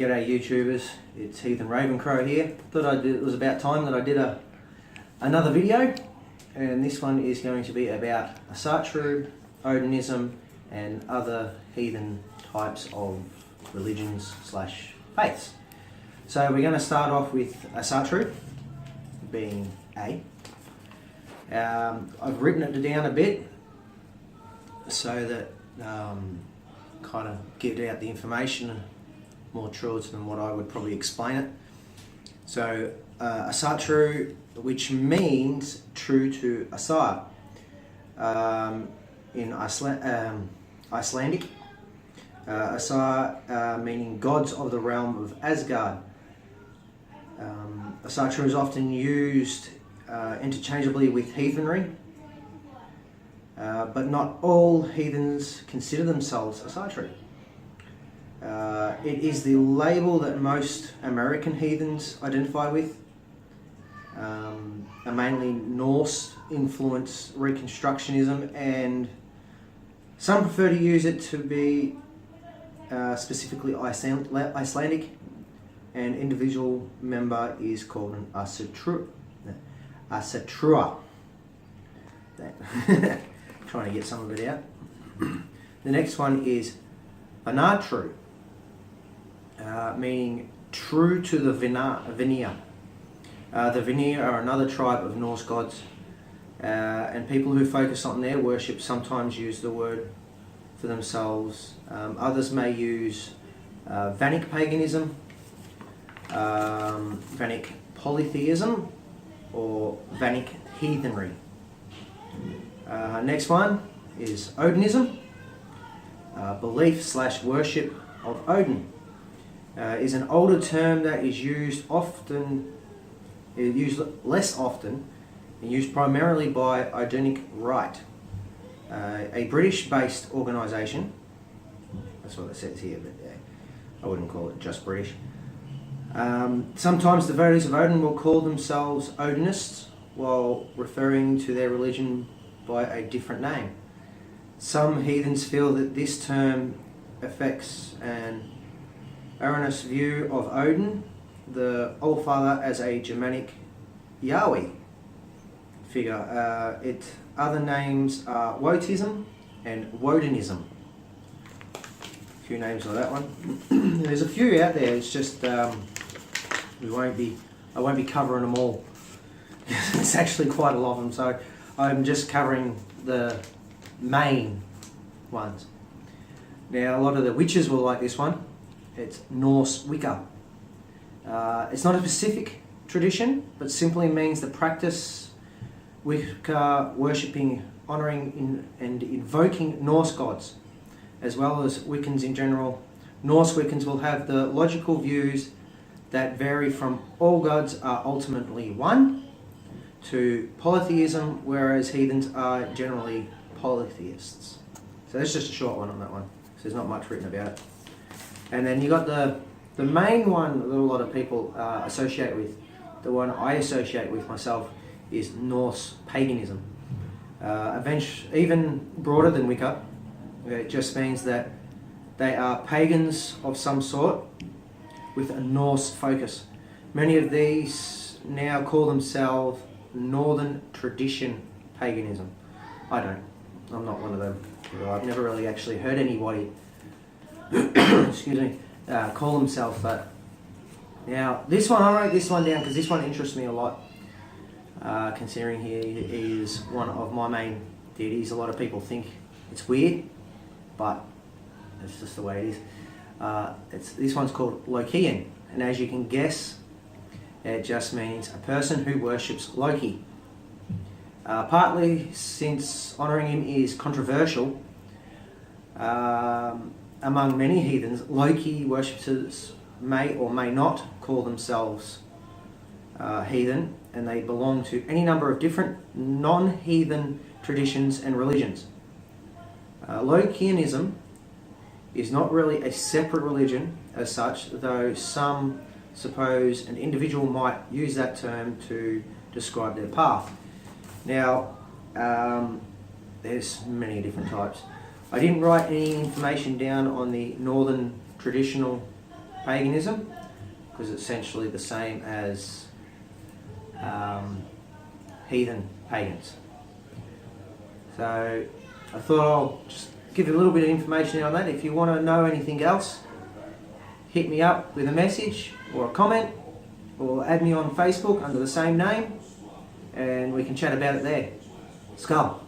G'day YouTubers, it's Heathen Ravencrow here. Thought it was about time that I did another video, and this one is going to be about Asatru, Odinism and other heathen types of religions slash faiths. So we're going to start off with Asatru, being A. I've written it down a bit so that kind of get out the information more truths than what I would probably explain it. So Asatru, which means true to Asar in Icelandic. Asar meaning gods of the realm of Asgard. Asatru is often used interchangeably with heathenry, but not all heathens consider themselves Asatru. It is the label that most American heathens identify with, a mainly Norse influenced Reconstructionism, and some prefer to use it to be specifically Icelandic. An individual member is called an Asatrua. Trying to get some of it out. The next one is Vanatru, meaning true to the Vinir. The Vinir are another tribe of Norse gods, and people who focus on their worship sometimes use the word for themselves. Others may use Vanic paganism, Vanic polytheism, or Vanic heathenry. Next one is Odinism. Belief slash worship of Odin is an older term that is used less often and used primarily by Odinic Rite, a British-based organisation. That's what it says here, but I wouldn't call it just British. Sometimes devotees of Odin will call themselves Odinists while referring to their religion by a different name. Some heathens feel that this term affects an erroneous view of Odin, the Allfather, as a Germanic Yahweh figure. Other names are Wotism and Wodinism. A few names like that one. There's a few out there. It's just I won't be covering them all. It's actually quite a lot of them, so I'm just covering the main ones. Now, a lot of the witches will like this one. It's Norse Wicca. It's not a specific tradition, but simply means the practice Wicca worshipping, honouring and invoking Norse gods, as well as Wiccans in general. Norse Wiccans will have the logical views that vary from all gods are ultimately one to polytheism, whereas heathens are generally polytheists. So that's just a short one on that one. So there's not much written about it. And then you got the main one that a lot of people associate with, the one I associate with myself, is Norse paganism. Even broader than Wicca. It just means that they are pagans of some sort with a Norse focus. Many of these now call themselves Northern Tradition paganism. I don't. I'm not one of them. I've never really actually heard anybody excuse me, call themselves that. Now, this one, I wrote this one down because this one interests me a lot, considering he is one of my main deities. A lot of people think it's weird, but it's just the way it is. This one's called Lokian, and as you can guess, it just means a person who worships Loki. Partly since honouring him is controversial among many heathens, Loki worshippers may or may not call themselves heathen, and they belong to any number of different non-heathen traditions and religions. Lokianism is not really a separate religion as such, though some suppose an individual might use that term to describe their path. Now, there's many different types. I didn't write any information down on the northern traditional paganism, because it's essentially the same as heathen pagans. So I thought I'll just give you a little bit of information on that. If you want to know anything else, hit me up with a message or a comment, or add me on Facebook under the same name, and we can chat about it there. Skull.